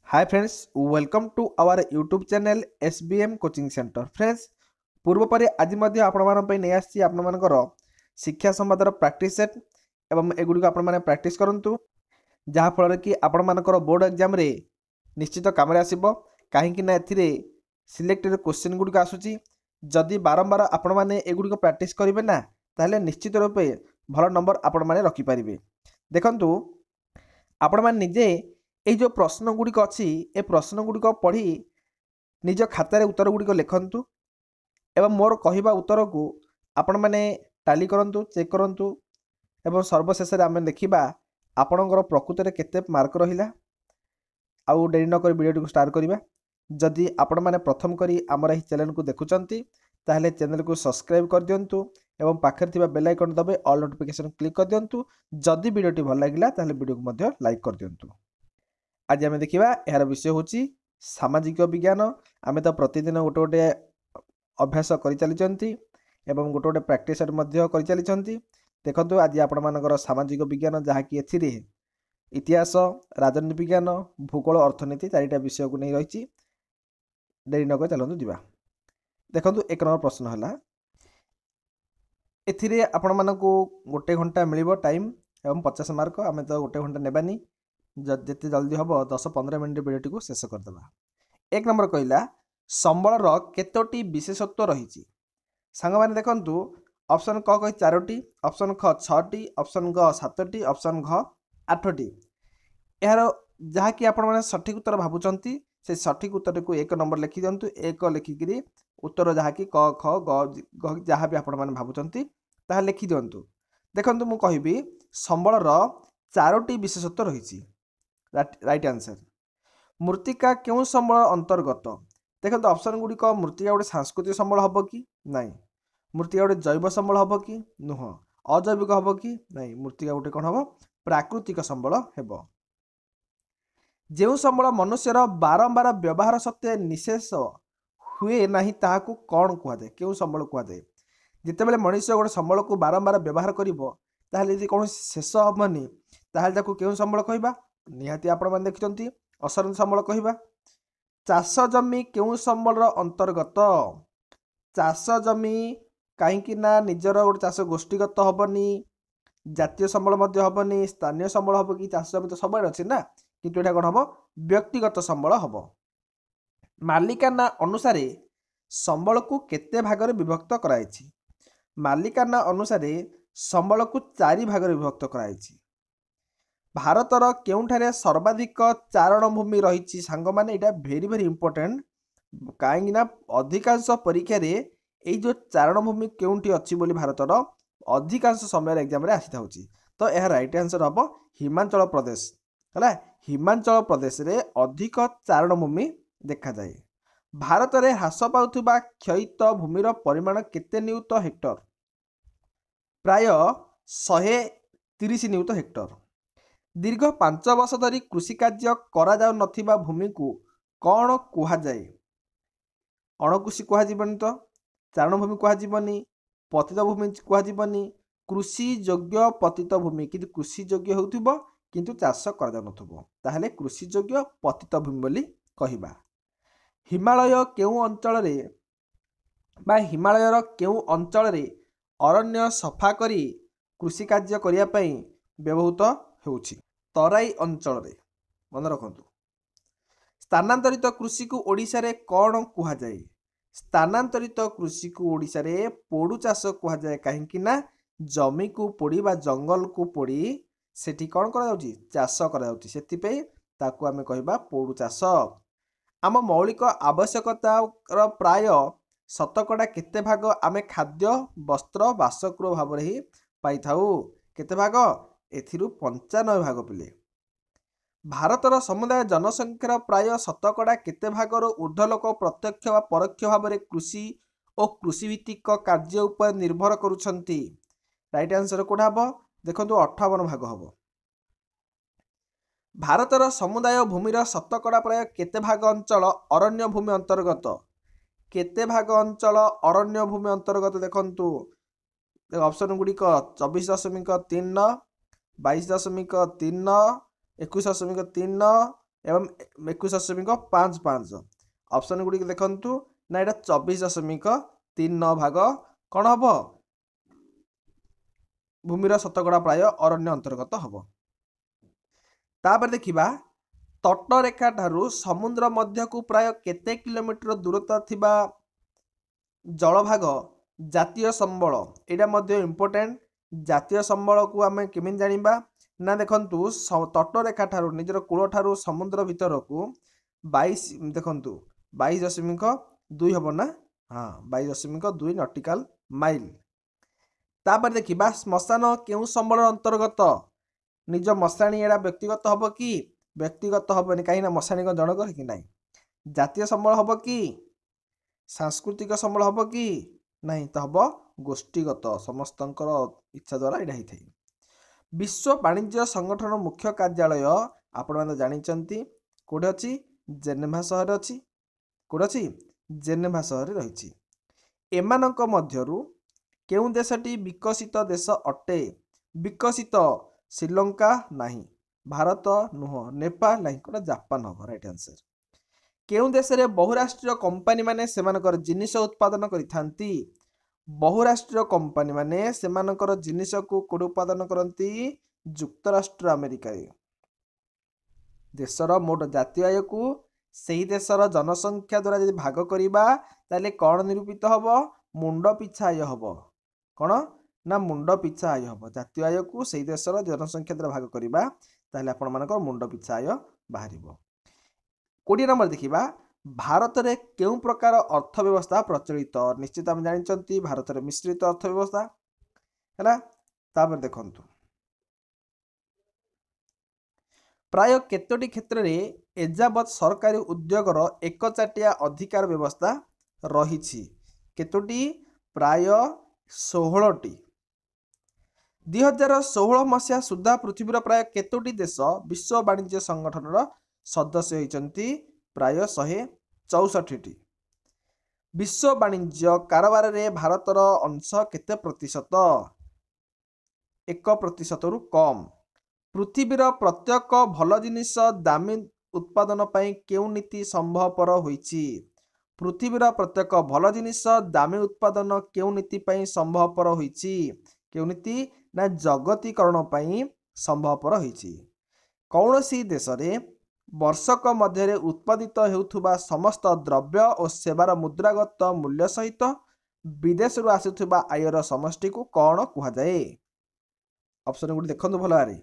Hi friends, welcome to our YouTube channel SBM coaching centre. Friends, पूर्व पर आज नहीं आसी शिक्षा संवादर प्रैक्टिस सेट एवं एगुड़ी आपण प्रैक्टिस करूँ जहाँफल कि आपण मानकर बोर्ड एग्जाम रे निश्चित काम आसब कहीं सिलेक्टेड क्वेश्चन गुड़िक आसूची। जदि बारंबार आपण मैंने एगुड़ी प्रैक्टिस करेंगे ना ताहले निश्चित रूपे भल नंबर आपण मैंने रखिपारे। देखु आपण मैंने निजे ये जो प्रश्न गुड़िक अच्छी ए प्रश्न गुड़िक पढ़ी निज खातार उत्तर गुड़िक लिखतु एवं मोर कहवा उत्तर को आपण मैंने टाली करूँ चेक करूँ एवं सर्वशेष आम देखा आपणकर प्रकृत में केते मार्क रहा। आउ डेरी नक वीडियो को स्टार्ट करवा। जदि आपण मैंने प्रथम करी आमर यही चैनल को देखुंत ताहले चैनल को सब्सक्राइब कर दिंतु एवं पाखे थिबा बेल आइकन दबे ऑल नोटिफिकेशन क्लिक कर दिंतु। जदि वीडियोटी भल लगिला ताहले वीडियो को मध्य लाइक कर दिंतु। आज आम देखा यार विषय हूँ सामाजिक विज्ञान। आम तो प्रतिदिन गोटे गोटे अभ्यास कर चली एवं गोटे गोटे प्रैक्टिस कर चली। देखो आज आपण मानकर सामाजिक विज्ञान जहाँकि ए इतिहास, राजनीति विज्ञान, भूगोल, अर्थनीति चारिटा विषय को नहीं रही। डेरी नक चलतु जा। देखो एक नंबर प्रश्न है एथिरे आपण मानकु गोटे घंटा मिल टाइम एवं 50 मार्क। आम तो गोटे घंटा नेबानी, जिते जल्दी हम 10-15 मिनट वीडियो को शेष करदे। एक नंबर कहला संबलर केतोटी विशेषत्व रही। सांग मैंने देखु ऑप्शन क कही 4टी, ऑप्शन ख 6टी, ऑप्शन ग 7टी, ऑप्शन घ 8टी। यार जहाँ कि आपण मैंने सठिक उत्तर भावुंट से सठिक उत्तर को 1 नंबर लिखि दिंतु। 1 लिखिकी उत्तर जहाँ कि क ख ग जहाँ भी आपण मैंने भावुंट ताहा लिखि दिंतु। देखु मु कहबी संबलर 4टी विशेषत्व रही। Right answer. मृत्तिका क्यों संबल अंतर्गत? देखो ऑप्शन गुड़िक मृत्तिका गोटे सांस्कृतिक संबल हम कि नहीं, मृत्तिका गोटे जैव संबल हम कि नुह, अजैविक हम कि नहीं, मृत्तिका गोटे कौन हम प्राकृतिक संबल हेब। जो संबल मनुष्यर बारंबार व्यवहार सत्वे निशेष हुए नहीं ताहाकू कौन कहुए? क्यों संबल कहुए? जितेबाला मनुष्य गोटे संबल को बारंबार व्यवहार कर कौन शेष हेनी ताहले क्यों संबल कहवा? निहाती आपण मैंने देखते असरण संबल कहवा। चाष जमी क्यों संबल अंतर्गत? चाष जमी कहीं निजर गोटे चाष गोष्ठीगत हेनी, जातीय संबल हेनी, स्थानीय संबल हम कि चाष जमी तो सब अच्छी ना, किंतु यहाँ कौन हम व्यक्तिगत संबल हम। मालिकाना अनुसार संबल को केते भाग विभक्त कराई? मालिकाना अनुसार संबल को 4 भाग विभक्त कराई। भारतर केउठारे सर्वाधिक चारण भूमि रही? सांग माने इटा भेरी भेरी इंपोर्टेंट कहीं अधिकांश परीक्षा रे ये जो चारण भूमि केउठी अच्छी बोली भारतर अधिकांश समय एग्जाम रे आसी थाउची। तो यह राइट आंसर हम हिमाचल प्रदेश है। हिमाचल प्रदेश रे अधिक चारण भूमि देखा जाए। भारत रे ह्रास पाउथुबा क्षयित भूमिर परिमाण केते नियुत हेक्टर? प्राय 130 नियुत हेक्टर। दीर्घ 5 वर्ष धरी कृषि कार्य करा जाउ नथिबा भूमि को कौन कुहा जाए? अणकृषि कुहाजीबनी, तो चारण भूमि कुहाजीबनी, पतित भूमि कुहाजीबनी, कृषि योग्य पतित भूमि। किंतु कृषि योग्य होउथिबो किंतु चाष करा जाउ नथुबो ताहले कृषि योग्य पतित भूमि बोली कहिबा। हिमालय केउ अंचल रे बा हिमालयर केउ अंचल रे अरण्य सफा करी कृषि कार्य करिया पई व्यवहृत होउछि? तराई अंचल रे। मन रखंतु। स्थानांतरित कृषि को ओडिशा रे कौन कुहा जाए? स्थानांतरित कृषि को ओडिशा रे पोडु चाष कुहा जाए। कहीं ना जमी को पोड़ी बा जंगल को पोड़ी सेठी कौन करा जाउछि? चाष करा जाउछि। सेति पे ताकू आमे कहबा पोडु चाष। आम मौलिक आवश्यकता प्राय शतकड़ा केते भाग आमे खाद्य, वस्त्र, बासगृह भाव रे ही पाई थाउ? केते भाग? एथिरु 95 भाग पिले। भारतर समुदाय जनसंख्यार प्राय शतकड़ा केते भागर ऊर्ध्व लोक प्रत्यक्ष व परोक्ष भाव में कृषि और कृषिभित्तिक कार्य उपर निर्भर करुछंती? राइट आंसर कोड हम देखो 58 भाग हम। भारतर समुदाय भूमिर शतकड़ा प्राय केते भाग अंचल अरण्य भूमि अंतर्गत? केते भाग अंचल अरण्य भूमि अंतर्गत? देखंतु ऑप्शन गुड़िक 24.39, 22.39, 21.39, एवं 21.55। ऑप्शन गुड़ी देखंतु ना एटा 24.39 भाग कौन हम भूमिर शतकड़ा प्राय अरण्य अंतर्गत हम। तापर देखिबा तटरेखा ठारू समुद्र मध्य को प्राय केते किलोमीटर दूरता थिबा जलभाग जातीय संबल एटा मध्य इम्पोर्टेंट। जातीय संबल को आम केमिन जानिबा ना देखंतु तटरेखा ठारू निजर कूल ठारू समुद्र भीतर को 22 देखंतु 22.2 हम ना। हाँ 22.2 नॉटिकल माइल। तापर देखिबा श्मशान केउ संबल अंतर्गत निज मशाणी एड़ा व्यक्तिगत हम कि व्यक्तिगत हेनी कहीं मशाणी जनकर कि ना। जातीय संबल हम कि सांस्कृतिक संबल हम कि नहीं तो हम गोष्ठीगत समस्तंकर इच्छा द्वारा यहाँ होता है। विश्व वाणिज्य संगठन मुख्य कार्यालय आपण मैंने जानते कौटे अच्छी जेनेभा सहर अच्छी कौटे अच्छी जेनेभा सहर रही। एमानक मध्यरु केउं देशटी विकसित देश अटे? विकसित श्रीलंका नहीं, भारत नुह, नेपाल नहीं, कौन जापान हम राइट आंसर। केउं देश रे बहुराष्ट्रीय कंपनी माने सेमानकर जिनिस उत्पादन करिथांती? बहुराष्ट्रीय कंपनी माने सेमानकर जिनिस को कोड उत्पादन करती युक्तराष्ट्र अमेरिका। देशर मोट जातीय आय को सही देशर जनसंख्या द्वारा यदि भाग करिबा ताले कौन निरूपित हम? मुंड पिछा आय हम। कौन ना मुंड पिछा आय हम। जातीय आय को सही देशर जनसंख्या द्वारा भाग करिबा ताले आपण मानकर मुंड पिछा आय बाहरिबो। 20 नंबर देखिबा भारत रे केउं प्रकार अर्थव्यवस्था प्रचलित? निश्चित आम जानते भारत रे मिश्रित अर्थव्यवस्था है। तापर देखंतु प्राय केतोटी क्षेत्र में एजावत सरकारी उद्योगर एकचाटिया अधिकार व्यवस्था रही? केतोटी? प्राय 16टी। 2016 मसीहा सुधा पृथ्वीर प्राय केतोटी देश विश्व वाणिज्य संगठन सदस्य होती? प्राय 164टी। विश्व वाणिज्य कारोबार रे भारतर अंश केते प्रतिशत? 1% रु कम। पृथ्वीर प्रत्येक भल जिनिस दामी उत्पादन पाई केउ नीति संभवपर होईची? पृथ्वीर प्रत्येक भल जिनिस दामी उत्पादन केउ नीति पाई संभवपर होईची? केउ नीति ना जगतीकरण पाई संभवपर होईची। कौनसी देश रे वर्षक मध्य उत्पादित हेउथुबा समस्त द्रव्य और सेवार मुद्रागत मूल्य सहित विदेश रु आसुथुबा आयर समष्टि को कौन कुहा जाए? ऑप्शन गुडी देखंतु भल आरे।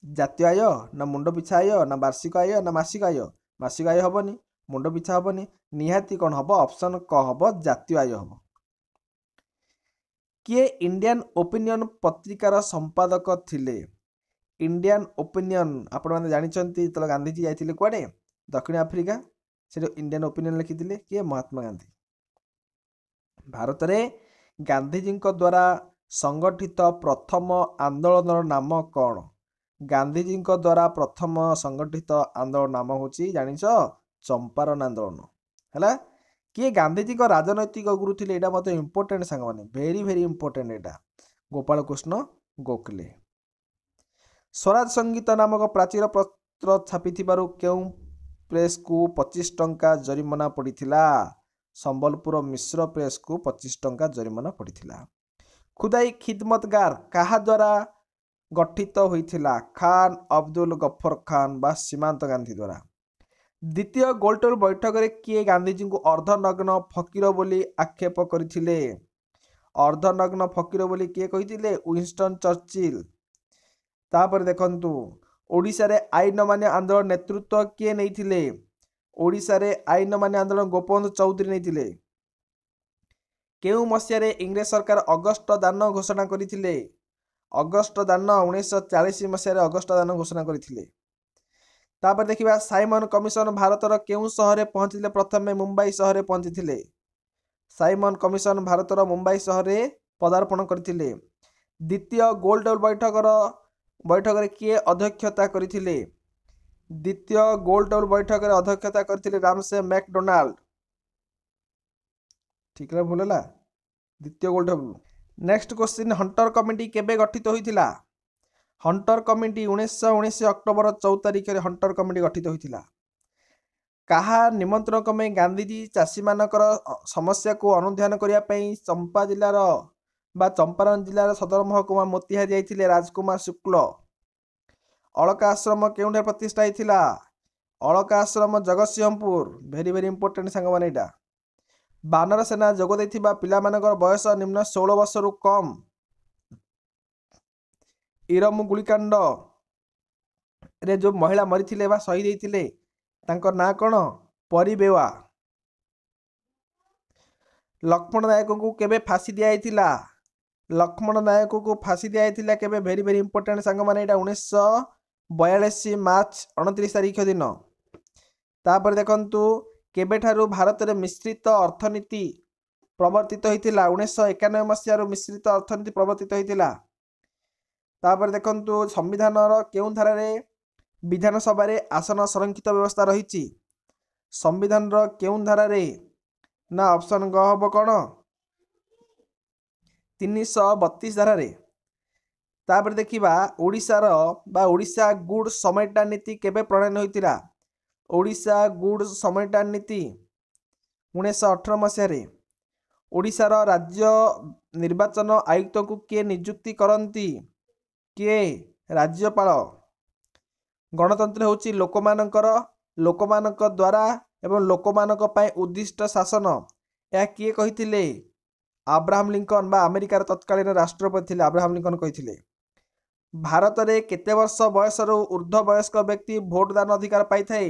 जातीय आय ना मुंड पिछा आय ना वार्षिक आय ना मासिक आय? मासिक आय हबनी, मुंड पिछा हबनी, निहाती कौन हम? ऑप्शन क हम जातीय आय हम। किए इंडियन ओपिनियन पत्रिकार संपादक थिले? इंडियन ओपिनियन आपण मैंने जानते तो गांधीजी जाइए कुआडे दक्षिण आफ्रिका से इंडियन ओपिनियन लिखिथिले किए? महात्मा गांधी। भारत में गांधीजी द्वारा संगठित प्रथम आंदोलन नाम कौन? गांधीजी द्वारा प्रथम संगठित आंदोलन नाम हूँ जानिछ चंपारण आंदोलन है। किए गांधीजी राजनैतिक गुरु थे? यहाँ मतलब इंपोर्टेंट सांग मैंने भेरी भेरी इंपोर्टेंट यहाँ गोपाल कृष्ण गोखले। स्वराज संगीत नामक प्राचीर पत्र छापी केउं प्रेस को 25 टंका जरिमाना पड़ीथिला? संबलपुर मिश्र प्रेस को 25 टंका जरिमाना पड़ीथिला। खुदाई खिदमतगार कहा द्वारा गठित होइथिला? खान अब्दुल गफर खान बा सीमांत गांधी द्वारा। द्वितीय गोलटेबल बैठक रे किए गांधीजी को अर्धनग्न फकीर बोली आक्षेप करथिले? अर्धनग्न फकीर बोली किए कहिथिले? Winston Churchill. तापर देखंतु ओडिशा रे आईन मान्य आंदोलन नेतृत्व किए नैथिले? ओडिशा रे आईन मान्य आंदोलन गोपबंधु चौधरी नैथिले। केउ मसिया रे इंग्रेज सरकार अगस्त दान घोषणा करथिले? अगस्त दान 1940 मसिया रे अगस्त दान घोषणा करथिले। तापर देखिबा साइमन कमिशन भारतर केउ शहर पहुंचले? प्रथमे मुंबई शहर पहुंचीथिले। साइमन कमिशन भारतर मुंबई शहर पदार्पण करथिले। द्वितीय गोलटेबल बैठक रे किए अध्यक्षता करथिले? द्वितीय गोलटेबल बैठक रे अध्यक्षता करथिले रामसे मैकडोनाल्ड। ठीक है भूल है द्वितीय गोलटेबल। नेक्स्ट क्वेश्चन हंटर कमिटी केबे गठित होइथिला? हंटर कमिटी 1919 अक्टोबर 14 तारिख रे हंटर कमिटी गठित होइथिला। କାହା ନିମନ୍ତ୍ରଣ କ୍ରମେ ଗାନ୍ଧୀଜୀ ଚାଷୀମାନଙ୍କର ସମସ୍ୟା को ଅନୁଧ୍ୟାନ କରିବା ପାଇଁ ଚମ୍ପା ଜିଲ୍ଲାର ବା ଚମ୍ପାରଣ ଜିଲ୍ଲାର ସଦର ମହକୁମା ମୋତିହାରୀ ଯାଇଥିଲେ ରାଜକୁମାର ଶୁକ୍ଳ। ଅଳକା ଆଶ୍ରମ କେଉଁଠାରେ ପ୍ରତିଷ୍ଠା ହେଇଥିଲା? ଅଳକା ଆଶ୍ରମ ଜଗତସିଂହପୁର। ଭେରି ଭେରି ଇମ୍ପୋର୍ଟାଣ୍ଟ ସାଙ୍ଗମାନେ ଏଇଟା। ବାନର ସେନା ଯୋଗ ଦେଇଥିବା ପିଲାମାନଙ୍କର ବୟସ ନିମ୍ନ 16 ବର୍ଷରୁ କମ୍। ଇରମ ଗୁଳିକାଣ୍ଡ ରେ ଯେଉଁ ମହିଳା ମରିଥିଲେ ବା ଶହୀଦ ହେଇଥିଲେ ତାଙ୍କ ନାଁ କ'ଣ? ପରିବେୱା। ଲକ୍ଷ୍ମଣ ନାୟକଙ୍କୁ କେବେ ଫାଶୀ ଦିଆଯାଇଥିଲା? ଲକ୍ଷ୍ମଣ ନାୟକଙ୍କୁ ଫାଶୀ ଦିଆଯାଇଥିଲା କେବେ? ଭେରି ଭେରି ଇମ୍ପୋର୍ଟାଣ୍ଟ ସାଙ୍ଗମାନେ ଏଇଟା 1942 ମାର୍ଚ୍ଚ 29 ତାରିଖ ଦିନ। ତାପରେ ଦେଖନ୍ତୁ କେବେଠାରୁ ଭାରତରେ ମିଶ୍ରିତ ଅର୍ଥନୀତି ପ୍ରବର୍ତ୍ତିତ ହୋଇଥିଲା? 1991 ମସିହାରୁ ମିଶ୍ରିତ ଅର୍ଥନୀତି ପ୍ରବର୍ତ୍ତିତ ହୋଇଥିଲା। ତାପରେ ଦେଖନ୍ତୁ ସମ୍ବିଧାନର କେଉଁ ଧାରାରେ ବିଧାନସଭାରେ ଆସନ ସଂରକ୍ଷିତ ବ୍ୟବସ୍ଥା ରହିଛି? ସମ୍ବିଧାନର କେଉଁ ଧାରାରେ? ନା ଅପସନ୍ ଗ ହବ କ'ଣ? 332 ଧାରାରେ। ତାପରେ ଦେଖିବା ଓଡ଼ିଶାର ବା ଓଡ଼ିଶା ଗୁଡ୍ ସମେଟନ ନୀତି କେବେ ପ୍ରଣୟନ ହୋଇଥିଲା? ଓଡ଼ିଶା ଗୁଡ୍ ସମେଟନ ନୀତି 1918 ମସିହାରେ। ଓଡ଼ିଶାର ରାଜ୍ୟ ନିର୍ବାଚନ ଆୟୁକ୍ତଙ୍କୁ କିଏ ନିଯୁକ୍ତି କରନ୍ତି? କିଏ? ରାଜ୍ୟପାଳ। ଗଣତନ୍ତ୍ର ହେଉଛି ଲୋକମାନଙ୍କ ଦ୍ୱାରା ଏବଂ ଲୋକମାନଙ୍କ ପାଇଁ ଉଦ୍ଦିଷ୍ଟ ଶାସନ। ଏହା କିଏ କହିଥିଲେ? ଆବ୍ରାହମ ଲିଙ୍କନ ବା ଆମେରିକାର ତତ୍କାଳୀନ ରାଷ୍ଟ୍ରପତି ଥିଲେ ଆବ୍ରାହମ ଲିଙ୍କନ କହିଥିଲେ। ଭାରତରେ କେତେ ବର୍ଷ ବୟସରୁ ଉର୍ଦ୍ଧ୍ୱ ବୟସ୍କ ବ୍ୟକ୍ତି ଭୋଟ ଦାନ ଅଧିକାର ପାଇଥାଏ?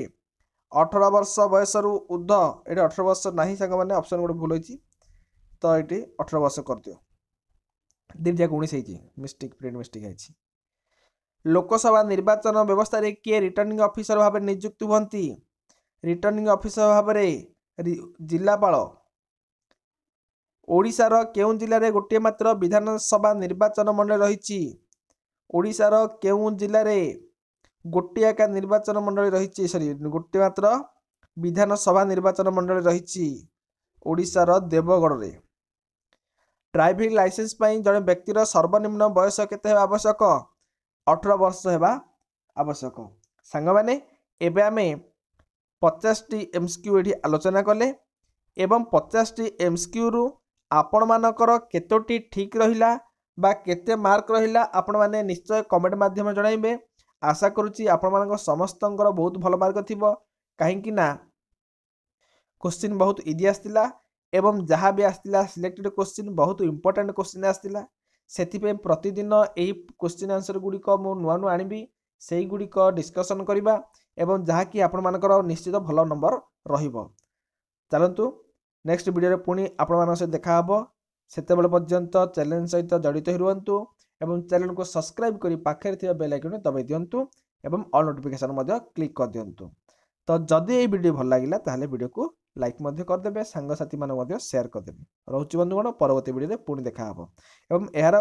18 ବର୍ଷ ବୟସରୁ ଉର୍ଦ୍ଧ୍ୱ। ଏଠି 18 ବର୍ଷ ନାହିଁ ସାଙ୍ଗମାନେ, ଅପସନ୍ ଗୋଟେ ଭୁଲ ହୋଇଛି, ତ ଏଠି 18 ବର୍ଷ କରିଦିଅ। ଦିଟା 19 ହେଇଛି, ପ୍ରିଣ୍ଟ ମିଷ୍ଟେକ୍ ହେଇଛି। ଲୋକସଭା ନିର୍ବାଚନ ବ୍ୟବସ୍ଥାରେ କିଏ ରିଟର୍ଣ୍ଣିଂ ଅଫିସର ଭାବରେ ନିଯୁକ୍ତ ହୁଅନ୍ତି? ରିଟର୍ଣ୍ଣିଂ ଅଫିସର ଭାବରେ ଜିଲ୍ଲାପାଳ। ଓଡ଼ିଶାର କେଉଁ ଜିଲ୍ଲାରେ ଗୋଟିଏ ମାତ୍ର ବିଧାନସଭା ନିର୍ବାଚନ ମଣ୍ଡଳୀ ରହିଛି? ଓଡ଼ିଶାର କେଉଁ ଜିଲ୍ଲାରେ ଗୋଟିଏ ଏକା ନିର୍ବାଚନ ମଣ୍ଡଳୀ ରହିଛି? ଗୋଟିଏ ମାତ୍ର ବିଧାନସଭା ନିର୍ବାଚନ ମଣ୍ଡଳୀ ରହିଛି ଓଡ଼ିଶାର ଦେବଗଡ଼ରେ। ଡ୍ରାଇଭିଂ ଲାଇସେନ୍ସ ପାଇଁ ଜଣେ ବ୍ୟକ୍ତିର ସର୍ବନିମ୍ନ ବୟସ କେତେ ହେବା ଆବଶ୍ୟକ? 18 ବର୍ଷ ହେବା ଆବଶ୍ୟକ। ସାଙ୍ଗମାନେ ଏବେ ଆମେ 50ଟି MCQ ଏଠି ଆଲୋଚନା କଲେ ଏବଂ 50ଟି MCQରୁ ଆପଣମାନଙ୍କର କେତୋଟି ଠିକ୍ ରହିଲା ବା କେତେ ମାର୍କ ରହିଲା ଆପଣମାନେ ନିଶ୍ଚୟ କମେଣ୍ଟ ମାଧ୍ୟମରେ ଜଣାଇବେ। ଆଶା କରୁଛି ଆପଣମାନଙ୍କ ସମସ୍ତଙ୍କର ବହୁତ ଭଲ ମାର୍କ ଥିବ, କାହିଁକି ନା क्वेश्चन बहुत इजी आसला एवं जहाँ भी आसला सिलेक्टेड क्वेश्चन बहुत इंपोर्टेंट क्वेश्चन आसला। से प्रतिदिन यही क्वेश्चन आंसर गुड़िक मु नुआ नुआ आनिबी से गुड़िक डिस्कसन करवा एवं जहाँकि आपण मानकर निश्चित भल नंबर रहिबो। चलतु नेक्स्ट वीडियो पुणी आपण सहित देखा हबो। सेतेबेले पर्यंत चैनल सहित जड़ित ही रुहंतु एवं चैनल को सब्सक्राइब करी पाखे थिबा बेल आइकन दबाई दियंतु एवं ऑल नोटिफिकेशन मध्य क्लिक कर दियंतु। तो जदि ये वीडियो भल लगिला ताहले वीडियो को लाइक मध्य करदेबे, सांगसाथी मान मध्य शेयर करदेबे। रोची बंधुगण परवर्ती वीडियो पुणी देखा हबो एवं यार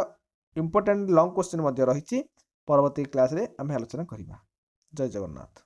इंपोर्टेंट लॉन्ग क्वेश्चन मध्य रही परवर्ती क्लास रे आम आलोचना करिबा। जय जगन्नाथ।